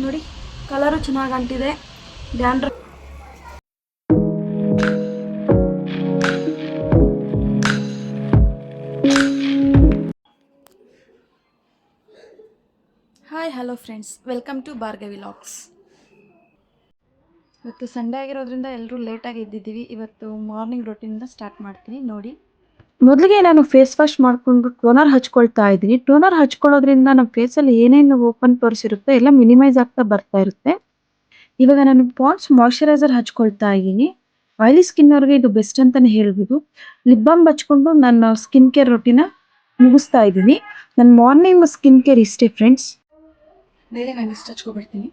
ನೋಡಿ ಕಲರು ಚೆನ್ನಾಗಿ ಅಂಟಿದೆ. Dandruff hi hello friends, welcome to Bhargavi logs. ಇವತ್ತು ಸಂಡೇ ಆಗಿರೋದ್ರಿಂದ ಎಲ್ಲರೂ ಲೇಟಾಗಿ ಎದ್ದಿದ್ದೀವಿ. ಇವತ್ತು ಮಾರ್ನಿಂಗ್ ರೊಟೀನಿಂದ ಸ್ಟಾರ್ಟ್ ಮಾಡ್ತೀನಿ. ನೋಡಿ, ಮೊದಲಿಗೆ ನಾನು ಫೇಸ್ ವಾಶ್ ಮಾಡಿಕೊಂಡು ಟೋನರ್ ಹಚ್ಕೊಳ್ತಾ ಇದ್ದೀನಿ. ಟೋನರ್ ಹಚ್ಕೊಳ್ಳೋದ್ರಿಂದ ನಮ್ಮ ಫೇಸಲ್ಲಿ ಏನೇನು ಓಪನ್ ಪೋರ್ಸ್ ಇರುತ್ತೆ ಎಲ್ಲ ಮಿನಿಮೈಸ್ ಆಗ್ತಾ ಬರ್ತಾ ಇರುತ್ತೆ. ಇವಾಗ ನಾನು ಪಾಂಡ್ಸ್ ಮಾಯ್ಶ್ಚರೈಸರ್ ಹಚ್ಕೊಳ್ತಾ ಇದ್ದೀನಿ. ಆಯಿಲಿ ಸ್ಕಿನ್ ಅವ್ರಿಗೆ ಇದು ಬೆಸ್ಟ್ ಅಂತಾನೆ ಹೇಳ್ಬೋದು. ಲಿಪ್ ಬಾಮ್ ಹಚ್ಕೊಂಡು ನನ್ನ ಸ್ಕಿನ್ ಕೇರ್ ರೊಟೀನ ಮುಗಿಸ್ತಾ ಇದ್ದೀನಿ. ನನ್ನ ಮಾರ್ನಿಂಗ್ ಸ್ಕಿನ್ ಕೇರ್ ಇಷ್ಟೇ ಫ್ರೆಂಡ್ಸ್. ಬೇರೆ ನಾನು ಇಷ್ಟು ಹಚ್ಕೊಬಿಡ್ತೀನಿ.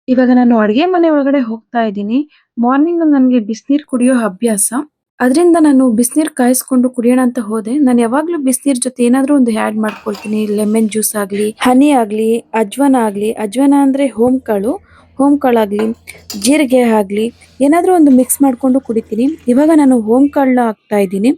ಇವಾಗ ನಾನು ಅಡುಗೆ ಮನೆ ಒಳಗಡೆ ಹೋಗ್ತಾ ಇದ್ದೀನಿ. ಮಾರ್ನಿಂಗ್ ನನಗೆ ಬಿಸಿನೀರು ಕುಡಿಯೋ ಅಭ್ಯಾಸ. ಅದರಿಂದ ನಾನು ಬಿಸಿನೀರು ಕಾಯಿಸ್ಕೊಂಡು ಕುಡಿಯೋಣ ಅಂತ ಹೋದೆ. ನಾನು ಯಾವಾಗಲೂ ಬಿಸಿನೀರ್ ಜೊತೆ ಏನಾದರೂ ಒಂದು ಆ್ಯಡ್ ಮಾಡ್ಕೊಳ್ತೀನಿ. ಲೆಮನ್ ಜ್ಯೂಸ್ ಆಗಲಿ, ಹನಿ ಆಗಲಿ, ಅಜ್ವಾನ ಆಗಲಿ. ಅಜ್ವಾನ ಅಂದರೆ ಹೋಮ್ ಕಾಳಾಗಲಿ, ಜೀರಿಗೆ ಆಗಲಿ, ಏನಾದರೂ ಒಂದು ಮಿಕ್ಸ್ ಮಾಡಿಕೊಂಡು ಕುಡಿತೀನಿ. ಇವಾಗ ನಾನು ಹೋಮ್ ಕಾಳನ್ನ ಹಾಕ್ತಾ ಇದ್ದೀನಿ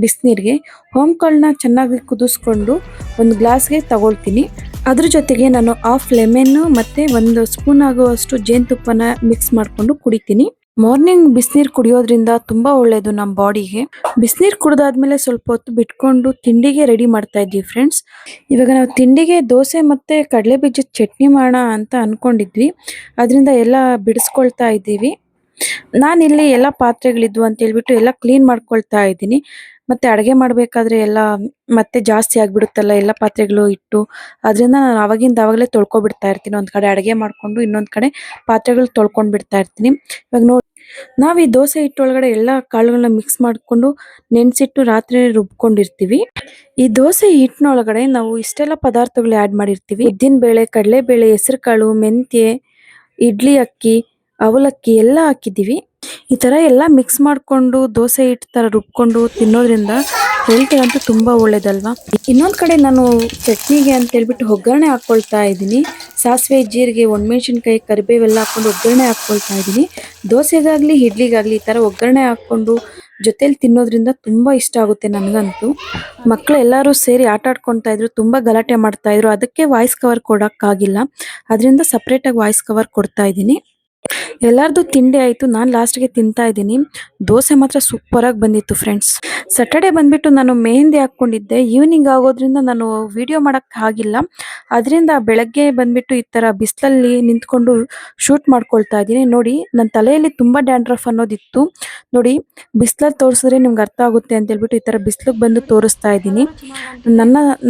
ಬಿಸಿನೀರಿಗೆ. ಹೋಮ್ ಕಾಳನ್ನ ಚೆನ್ನಾಗಿ ಕುದಿಸ್ಕೊಂಡು ಒಂದು ಗ್ಲಾಸ್ಗೆ ತಗೊಳ್ತೀನಿ. ಅದ್ರ ಜೊತೆಗೆ ನಾನು ಹಾಫ್ ಲೆಮನ್ನು ಮತ್ತು 1 ಸ್ಪೂನ್ ಆಗುವಷ್ಟು ಜೇನುತುಪ್ಪನ ಮಿಕ್ಸ್ ಮಾಡಿಕೊಂಡು ಕುಡಿತೀನಿ. ಮಾರ್ನಿಂಗ್ ಬಿಸಿನೀರು ಕುಡಿಯೋದ್ರಿಂದ ತುಂಬ ಒಳ್ಳೆಯದು ನಮ್ಮ ಬಾಡಿಗೆ. ಬಿಸಿನೀರು ಕುಡಿದಾದ್ಮೇಲೆ ಸ್ವಲ್ಪ ಹೊತ್ತು ಬಿಟ್ಕೊಂಡು ತಿಂಡಿಗೆ ರೆಡಿ ಮಾಡ್ತಾ ಇದ್ದೀವಿ ಫ್ರೆಂಡ್ಸ್. ಇವಾಗ ನಾವು ತಿಂಡಿಗೆ ದೋಸೆ ಮತ್ತು ಕಡಲೆ ಬೀಜದ ಚಟ್ನಿ ಮಾಡೋಣ ಅಂತ ಅಂದ್ಕೊಂಡಿದ್ವಿ. ಅದರಿಂದ ಎಲ್ಲ ಬಿಡಿಸ್ಕೊಳ್ತಾ ಇದ್ದೀವಿ. ನಾನಿಲ್ಲಿ ಎಲ್ಲ ಪಾತ್ರೆಗಳಿದ್ವು ಅಂತ ಹೇಳ್ಬಿಟ್ಟು ಎಲ್ಲ ಕ್ಲೀನ್ ಮಾಡ್ಕೊಳ್ತಾ ಇದ್ದೀನಿ. ಮತ್ತು ಅಡುಗೆ ಮಾಡಬೇಕಾದ್ರೆ ಎಲ್ಲ ಮತ್ತೆ ಜಾಸ್ತಿ ಆಗಿಬಿಡುತ್ತಲ್ಲ ಎಲ್ಲ ಪಾತ್ರೆಗಳು ಇಟ್ಟು. ಅದರಿಂದ ನಾನು ಆವಾಗಲೇ ತೊಳ್ಕೊಬಿಡ್ತಾ ಇರ್ತೀನಿ. ಒಂದು ಕಡೆ ಅಡುಗೆ ಮಾಡಿಕೊಂಡು ಇನ್ನೊಂದು ಕಡೆ ಪಾತ್ರೆಗಳು ತೊಳ್ಕೊಂಡು ಬಿಡ್ತಾ ಇರ್ತೀನಿ. ಇವಾಗ ನೋಡಿ, ನಾವು ಈ ದೋಸೆ ಹಿಟ್ಟೊಳಗಡೆ ಎಲ್ಲ ಕಾಳುಗಳನ್ನ ಮಿಕ್ಸ್ ಮಾಡಿಕೊಂಡು ನೆನೆಸಿಟ್ಟು ರಾತ್ರಿ ರುಬ್ಕೊಂಡಿರ್ತೀವಿ. ಈ ದೋಸೆ ಹಿಟ್ಟಿನೊಳಗಡೆ ನಾವು ಇಷ್ಟೆಲ್ಲ ಪದಾರ್ಥಗಳು ಆ್ಯಡ್ ಮಾಡಿರ್ತೀವಿ. ಉದ್ದಿನಬೇಳೆ, ಕಡಲೆಬೇಳೆ, ಹೆಸರುಕಾಳು, ಮೆಂತ್ಯ, ಇಡ್ಲಿ ಅಕ್ಕಿ, ಅವಲಕ್ಕಿ ಎಲ್ಲ ಹಾಕಿದ್ದೀವಿ. ಈ ಥರ ಎಲ್ಲ ಮಿಕ್ಸ್ ಮಾಡಿಕೊಂಡು ದೋಸೆ ಹಿಟ್ಟು ಥರ ರುಬ್ಕೊಂಡು ತಿನ್ನೋದ್ರಿಂದ ಹೆಲ್ತ್ಗಂತೂ ತುಂಬ ಒಳ್ಳೇದಲ್ವಾ. ಇನ್ನೊಂದು ಕಡೆ ನಾನು ಚಟ್ನಿಗೆ ಅಂತ ಹೇಳ್ಬಿಟ್ಟು ಒಗ್ಗರಣೆ ಹಾಕ್ಕೊಳ್ತಾ ಇದ್ದೀನಿ. ಸಾಸಿವೆ, ಜೀರಿಗೆ, ಒಣಮೆಣಸಿನ್ಕಾಯಿ, ಕರಿಬೇವೆಲ್ಲ ಹಾಕ್ಕೊಂಡು ಒಗ್ಗರಣೆ ಹಾಕ್ಕೊಳ್ತಾ ಇದ್ದೀನಿ. ದೋಸೆಗಾಗಲಿ ಇಡ್ಲಿಗಾಗಲಿ ಈ ಥರ ಒಗ್ಗರಣೆ ಹಾಕ್ಕೊಂಡು ಜೊತೇಲಿ ತಿನ್ನೋದ್ರಿಂದ ತುಂಬ ಇಷ್ಟ ಆಗುತ್ತೆ ನನಗಂತೂ. ಮಕ್ಕಳು ಎಲ್ಲರೂ ಸೇರಿ ಆಟ ಆಡ್ಕೊತಾ ಇದ್ರು, ತುಂಬ ಗಲಾಟೆ ಮಾಡ್ತಾ ಇದ್ರು. ಅದಕ್ಕೆ ವಾಯ್ಸ್ ಕವರ್ ಕೊಡೋಕ್ಕಾಗಿಲ್ಲ. ಅದರಿಂದ ಸಪ್ರೇಟಾಗಿ ವಾಯ್ಸ್ ಕವರ್ ಕೊಡ್ತಾ ಇದ್ದೀನಿ. ಎಲ್ಲರದು ತಿಂಡಿ ಆಯಿತು. ನಾನು ಲಾಸ್ಟ್ಗೆ ತಿಂತಾ ಇದ್ದೀನಿ. ದೋಸೆ ಮಾತ್ರ ಸೂಪರಾಗಿ ಬಂದಿತ್ತು ಫ್ರೆಂಡ್ಸ್. ಸ್ಯಾಟರ್ಡೆ ಬಂದುಬಿಟ್ಟು ನಾನು ಮೆಹಂದಿ ಹಾಕ್ಕೊಂಡಿದ್ದೆ. ಈವ್ನಿಂಗ್ ಆಗೋದ್ರಿಂದ ನಾನು ವಿಡಿಯೋ ಮಾಡೋಕ್ಕೆ ಆಗಿಲ್ಲ. ಅದರಿಂದ ಬೆಳಗ್ಗೆ ಬಂದುಬಿಟ್ಟು ಈ ಥರ ಬಿಸಿಲಲ್ಲಿ ನಿಂತ್ಕೊಂಡು ಶೂಟ್ ಮಾಡ್ಕೊಳ್ತಾ ಇದ್ದೀನಿ. ನೋಡಿ, ನನ್ನ ತಲೆಯಲ್ಲಿ ತುಂಬ ಡ್ಯಾಂಡ್ರಫ್ ಅನ್ನೋದಿತ್ತು. ನೋಡಿ, ಬಿಸಿಲಲ್ಲಿ ತೋರಿಸಿದ್ರೆ ನಿಮ್ಗೆ ಅರ್ಥ ಆಗುತ್ತೆ ಅಂತ ಹೇಳ್ಬಿಟ್ಟು ಈ ಥರ ಬಿಸಿಲಿಗೆ ಬಂದು ತೋರಿಸ್ತಾ ಇದ್ದೀನಿ.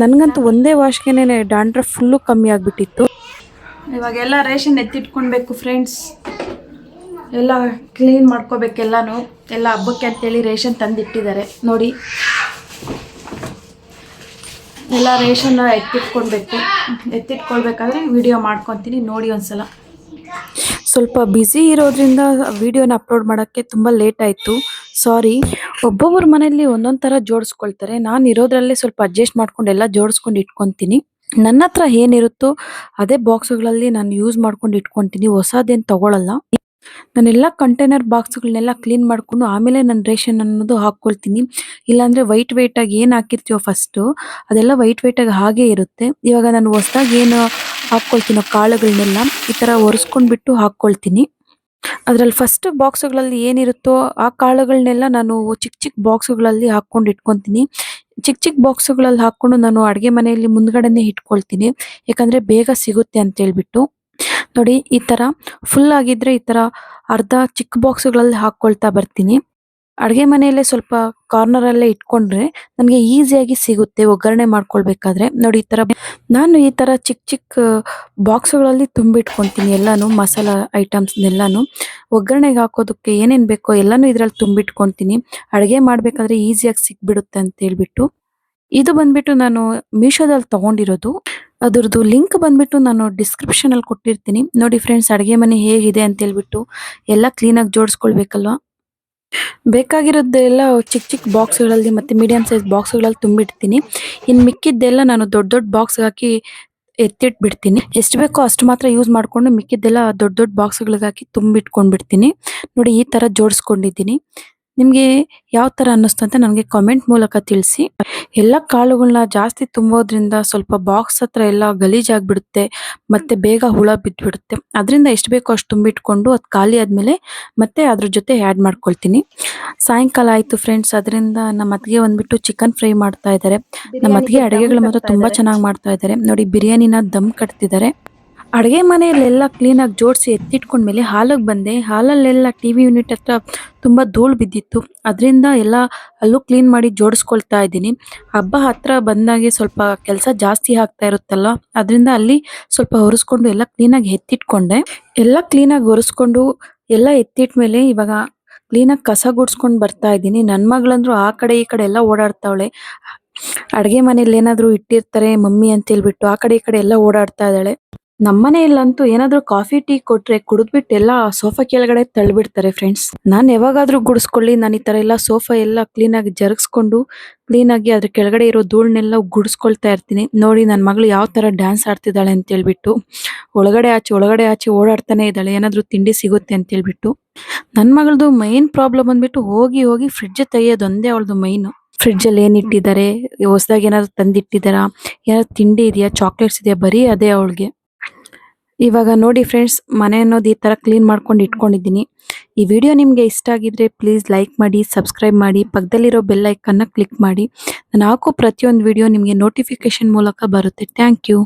ನನಗಂತೂ ಒಂದೇ ವಾಶ್ಗೆ ಡ್ಯಾಂಡ್ರಫ್ ಫುಲ್ಲು ಕಮ್ಮಿ ಆಗಿಬಿಟ್ಟಿತ್ತು. ಇವಾಗೆಲ್ಲ ರೇಷನ್ ಎತ್ತಿಟ್ಕೊಳ್ಬೇಕು ಫ್ರೆಂಡ್ಸ್. ಎಲ್ಲ ಕ್ಲೀನ್ ಮಾಡ್ಕೋಬೇಕೆಲ್ಲನೂ. ಎಲ್ಲ ಹಬ್ಬಕ್ಕೆ ಅಂತೇಳಿ ರೇಷನ್ ತಂದಿಟ್ಟಿದ್ದಾರೆ. ನೋಡಿ, ಎಲ್ಲ ರೇಷನ್ ಎತ್ತಿಟ್ಕೊಳ್ಬೇಕಾದ್ರೆ ವಿಡಿಯೋ ಮಾಡ್ಕೊತೀನಿ. ನೋಡಿ ಒಂದ್ಸಲ. ಸ್ವಲ್ಪ ಬ್ಯುಸಿ ಇರೋದ್ರಿಂದ ವಿಡಿಯೋನ ಅಪ್ಲೋಡ್ ಮಾಡೋಕ್ಕೆ ತುಂಬ ಲೇಟ್ ಆಯಿತು, ಸಾರಿ. ಒಬ್ಬೊಬ್ಬರ ಮನೆಯಲ್ಲಿ ಒಂದೊಂದು ಥರ ಜೋಡಿಸ್ಕೊಳ್ತಾರೆ. ನಾನು ಇರೋದ್ರಲ್ಲೇ ಸ್ವಲ್ಪ ಅಡ್ಜಸ್ಟ್ ಮಾಡ್ಕೊಂಡು ಎಲ್ಲ ಜೋಡಿಸ್ಕೊಂಡು ಇಟ್ಕೊತೀನಿ. ನನ್ನ ಹತ್ರ ಏನಿರುತ್ತೋ ಅದೇ ಬಾಕ್ಸ್ಗಳಲ್ಲಿ ನಾನು ಯೂಸ್ ಮಾಡ್ಕೊಂಡು ಇಟ್ಕೊತೀನಿ. ಹೊಸದೇನು ತಗೊಳ್ಳಲ್ಲ. ನಾನೆಲ್ಲ ಕಂಟೈನರ್ ಬಾಕ್ಸ್ಗಳನ್ನೆಲ್ಲ ಕ್ಲೀನ್ ಮಾಡಿಕೊಂಡು ಆಮೇಲೆ ನಾನು ರೇಷನ್ ಅನ್ನೋದು ಹಾಕ್ಕೊಳ್ತೀನಿ. ಇಲ್ಲಾಂದರೆ ವೈಟಾಗಿ ಏನು ಹಾಕಿರ್ತೀವೋ ಫಸ್ಟು ಅದೆಲ್ಲ ವೈಟಾಗಿ ಹಾಗೇ ಇರುತ್ತೆ. ಇವಾಗ ನಾನು ಹೊಸದಾಗಿ ಏನು ಹಾಕ್ಕೊಳ್ತೀನೋ ಕಾಳುಗಳನ್ನೆಲ್ಲ ಈ ಥರ ಒರೆಸ್ಕೊಂಡ್ಬಿಟ್ಟು ಹಾಕ್ಕೊಳ್ತೀನಿ. ಅದರಲ್ಲಿ ಫಸ್ಟ್ ಬಾಕ್ಸ್ಗಳಲ್ಲಿ ಏನಿರುತ್ತೋ ಆ ಕಾಳುಗಳನ್ನೆಲ್ಲ ನಾನು ಚಿಕ್ಕ ಬಾಕ್ಸ್ಗಳಲ್ಲಿ ಹಾಕ್ಕೊಂಡು ಇಟ್ಕೊತೀನಿ. ಚಿಕ್ಕ ಬಾಕ್ಸ್ಗಳಲ್ಲಿ ಹಾಕ್ಕೊಂಡು ನಾನು ಅಡುಗೆ ಮನೆಯಲ್ಲಿ ಮುಂದ್ಗಡೆನೇ ಇಟ್ಕೊಳ್ತೀನಿ. ಯಾಕಂದರೆ ಬೇಗ ಸಿಗುತ್ತೆ ಅಂತೇಳ್ಬಿಟ್ಟು. ನೋಡಿ, ಈ ಥರ ಫುಲ್ ಆಗಿದ್ರೆ ಈ ಥರ ಅರ್ಧ ಚಿಕ್ಕ ಬಾಕ್ಸ್ಗಳಲ್ಲಿ ಹಾಕ್ಕೊಳ್ತಾ ಬರ್ತೀನಿ. ಅಡುಗೆ ಮನೆಯಲ್ಲೇ ಸ್ವಲ್ಪ ಕಾರ್ನರಲ್ಲೇ ಇಟ್ಕೊಂಡ್ರೆ ನನಗೆ ಈಸಿಯಾಗಿ ಸಿಗುತ್ತೆ ಒಗ್ಗರಣೆ ಮಾಡ್ಕೊಳ್ಬೇಕಾದ್ರೆ. ನೋಡಿ, ನಾನು ಈ ಥರ ಚಿಕ್ಕ ಬಾಕ್ಸ್ಗಳಲ್ಲಿ ತುಂಬಿಟ್ಕೊತೀನಿ ಎಲ್ಲನೂ, ಮಸಾಲ ಐಟಮ್ಸ್ನೆಲ್ಲನೂ. ಒಗ್ಗರಣೆಗೆ ಹಾಕೋದಕ್ಕೆ ಏನೇನು ಬೇಕೋ ಎಲ್ಲನೂ ಇದರಲ್ಲಿ ತುಂಬಿಟ್ಕೊತೀನಿ. ಅಡುಗೆ ಮಾಡಬೇಕಾದ್ರೆ ಈಸಿಯಾಗಿ ಸಿಕ್ಬಿಡುತ್ತೆ ಅಂತ ಹೇಳ್ಬಿಟ್ಟು. ಇದು ಬಂದ್ಬಿಟ್ಟು ನಾನು ಮೀಶೋದಲ್ಲಿ ತೊಗೊಂಡಿರೋದು. ಅದರದ್ದು ಲಿಂಕ್ ಬಂದ್ಬಿಟ್ಟು ನಾನು ಡಿಸ್ಕ್ರಿಪ್ಷನಲ್ಲಿ ಕೊಟ್ಟಿರ್ತೀನಿ. ನೋಡಿ ಫ್ರೆಂಡ್ಸ್, ಅಡುಗೆ ಮನೆ ಹೇಗಿದೆ ಅಂತ ಹೇಳ್ಬಿಟ್ಟು ಎಲ್ಲ ಕ್ಲೀನಾಗಿ ಜೋಡಿಸ್ಕೊಳ್ಬೇಕಲ್ವ. ಬೇಕಾಗಿರೋದೆಲ್ಲ ಚಿಕ್ಕ ಬಾಕ್ಸ್ಗಳಲ್ಲಿ ಮತ್ತು ಮೀಡಿಯಮ್ ಸೈಜ್ ಬಾಕ್ಸ್ಗಳಲ್ಲಿ ತುಂಬಿಡ್ತೀನಿ. ಇನ್ನು ಮಿಕ್ಕಿದ್ದೆಲ್ಲ ನಾನು ದೊಡ್ಡ ಬಾಕ್ಸ್ಗೆ ಹಾಕಿ ಎತ್ತಿಟ್ಬಿಡ್ತೀನಿ. ಎಷ್ಟು ಬೇಕೋ ಅಷ್ಟು ಮಾತ್ರ ಯೂಸ್ ಮಾಡಿಕೊಂಡು ಮಿಕ್ಕಿದ್ದೆಲ್ಲ ದೊಡ್ಡ ಬಾಕ್ಸ್ಗಳಿಗೆ ಹಾಕಿ ತುಂಬಿಟ್ಕೊಂಡ್ಬಿಡ್ತೀನಿ. ನೋಡಿ, ಈ ಥರ ಜೋಡಿಸ್ಕೊಂಡಿದ್ದೀನಿ. ನಿಮಗೆ ಯಾವ ಥರ ಅನ್ನಿಸ್ತು ಅಂತ ನನಗೆ ಕಾಮೆಂಟ್ ಮೂಲಕ ತಿಳಿಸಿ. ಎಲ್ಲ ಕಾಳುಗಳನ್ನ ಜಾಸ್ತಿ ತುಂಬೋದ್ರಿಂದ ಸ್ವಲ್ಪ ಬಾಕ್ಸ್ ಹತ್ರ ಎಲ್ಲ ಗಲೀಜಾಗ್ಬಿಡುತ್ತೆ ಮತ್ತೆ ಬೇಗ ಹುಳ ಬಿದ್ದುಬಿಡುತ್ತೆ. ಅದರಿಂದ ಎಷ್ಟು ಬೇಕೋ ಅಷ್ಟು ತುಂಬಿಟ್ಕೊಂಡು ಅದು ಖಾಲಿ ಆದಮೇಲೆ ಮತ್ತೆ ಅದ್ರ ಜೊತೆ ಆ್ಯಡ್ ಮಾಡ್ಕೊಳ್ತೀನಿ. ಸಾಯಂಕಾಲ ಆಯಿತು ಫ್ರೆಂಡ್ಸ್, ಅದರಿಂದ ನಮ್ಮ ಅತ್ತಿಗೆ ಬಂದ್ಬಿಟ್ಟು ಚಿಕನ್ ಫ್ರೈ ಮಾಡ್ತಾ ಇದ್ದಾರೆ. ನಮ್ಮ ಅತ್ತಿಗೆ ಅಡುಗೆಗಳು ಮಾತ್ರ ತುಂಬ ಚೆನ್ನಾಗಿ ಮಾಡ್ತಾ ಇದ್ದಾರೆ. ನೋಡಿ ಬಿರಿಯಾನಿನ ದಮ್ ಕಟ್ತಿದ್ದಾರೆ. ಅಡುಗೆ ಮನೆಯಲ್ಲೆಲ್ಲ ಕ್ಲೀನಾಗಿ ಜೋಡಿಸಿ ಎತ್ತಿಟ್ಕೊಂಡ್ಮೇಲೆ ಹಾಲಿಗೆ ಬಂದೆ. ಹಾಲಲ್ಲೆಲ್ಲ ಟಿವಿ ಯೂನಿಟ್ ಹತ್ರ ತುಂಬ ಧೂಳು ಬಿದ್ದಿತ್ತು. ಅದರಿಂದ ಎಲ್ಲ ಅಲ್ಲೂ ಕ್ಲೀನ್ ಮಾಡಿ ಜೋಡಿಸ್ಕೊಳ್ತಾ ಇದ್ದೀನಿ. ಹಬ್ಬ ಹತ್ರ ಬಂದಾಗೆ ಸ್ವಲ್ಪ ಕೆಲಸ ಜಾಸ್ತಿ ಆಗ್ತಾ ಇರುತ್ತಲ್ಲ, ಅದರಿಂದ ಅಲ್ಲಿ ಸ್ವಲ್ಪ ಒರೆಸ್ಕೊಂಡು ಎಲ್ಲ ಕ್ಲೀನಾಗಿ ಎತ್ತಿಟ್ಕೊಂಡೆ. ಎಲ್ಲ ಕ್ಲೀನಾಗಿ ಒರೆಸ್ಕೊಂಡು ಎಲ್ಲ ಎತ್ತಿಟ್ಮೇಲೆ ಇವಾಗ ಕ್ಲೀನಾಗಿ ಕಸ ಗುಡಿಸ್ಕೊಂಡು ಬರ್ತಾ ಇದ್ದೀನಿ. ನನ್ನ ಮಗಳಂದ್ರು ಆ ಕಡೆ ಈ ಕಡೆ ಎಲ್ಲ ಓಡಾಡ್ತಾವಳೆ. ಅಡುಗೆ ಮನೇಲಿ ಏನಾದರೂ ಇಟ್ಟಿರ್ತಾರೆ ಮಮ್ಮಿ ಅಂತ ಹೇಳ್ಬಿಟ್ಟು ಆ ಕಡೆ ಈ ಕಡೆ ಎಲ್ಲ ಓಡಾಡ್ತಾ ಇದ್ದಾಳೆ. ನಮ್ಮನೆಯಲ್ಲಂತೂ ಏನಾದ್ರೂ ಕಾಫಿ ಟೀ ಕೊಟ್ರೆ ಕುಡಿದ್ಬಿಟ್ಟು ಎಲ್ಲ ಸೋಫಾ ಕೆಳಗಡೆ ತಳ್ಳಿಬಿಡ್ತಾರೆ ಫ್ರೆಂಡ್ಸ್. ನಾನು ಯಾವಾಗಾದ್ರೂ ಗುಡಿಸ್ಕೊಳ್ಳಿ, ನಾನು ಈ ತರ ಎಲ್ಲ ಸೋಫಾ ಎಲ್ಲ ಕ್ಲೀನಾಗಿ ಜರುಗಿಸ್ಕೊಂಡು ಕ್ಲೀನಾಗಿ ಅದ್ರ ಕೆಳಗಡೆ ಇರೋ ಧೂಳನ್ನೆಲ್ಲ ಗುಡಿಸ್ಕೊಳ್ತಾ ಇರ್ತೀನಿ. ನೋಡಿ ನನ್ನ ಮಗಳು ಯಾವ ತರ ಡ್ಯಾನ್ಸ್ ಆಡ್ತಿದ್ದಾಳೆ ಅಂತ ಹೇಳ್ಬಿಟ್ಟು ಒಳಗಡೆ ಆಚೆ ಓಡಾಡ್ತಾನೆ ಇದ್ದಾಳೆ, ಏನಾದ್ರೂ ತಿಂಡಿ ಸಿಗುತ್ತೆ ಅಂತ ಹೇಳ್ಬಿಟ್ಟು. ನನ್ನ ಮಗಳದು ಮೈನ್ ಪ್ರಾಬ್ಲಮ್ ಬಂದ್ಬಿಟ್ಟು ಹೋಗಿ ಹೋಗಿ ಫ್ರಿಡ್ಜ್ ತೆಗಿಯೋದೊಂದೇ ಅವಳದು ಮೈನ್. ಫ್ರಿಡ್ಜ್ ಅಲ್ಲಿ ಏನ್ ಇಟ್ಟಿದ್ದಾರೆ, ಹೊಸದಾಗಿ ಏನಾದ್ರು ತಂದಿಟ್ಟಿದ್ದಾರಾ, ಏನಾದ್ರು ತಿಂಡಿ ಇದೆಯಾ, ಚಾಕ್ಲೇಟ್ಸ್ ಇದೆಯಾ, ಬರೀ ಅದೇ ಅವಳಿಗೆ. ಇವಾಗ ನೋಡಿ ಫ್ರೆಂಡ್ಸ್, ಮನೆ ಅನ್ನೋದು ಈ ತರ ಕ್ಲೀನ್ ಮಾಡ್ಕೊಂಡು ಇಟ್ಕೊಂಡಿದ್ದೀನಿ. ಈ ವಿಡಿಯೋ ನಿಮಗೆ ಇಷ್ಟ ಆಗಿದ್ರೆ ಪ್ಲೀಸ್ ಲೈಕ್ ಮಾಡಿ, ಸಬ್ಸ್ಕ್ರೈಬ್ ಮಾಡಿ, ಪಕ್ಕದಲ್ಲಿರೋ ಬೆಲ್ ಐಕನ್ನ ಕ್ಲಿಕ್ ಮಾಡಿ. ನಾನು ಹಾಕೋ ಪ್ರತಿಯೊಂದು ವಿಡಿಯೋ ನಿಮಗೆ ನೋಟಿಫಿಕೇಶನ್ ಮೂಲಕ ಬರುತ್ತೆ. Thank you.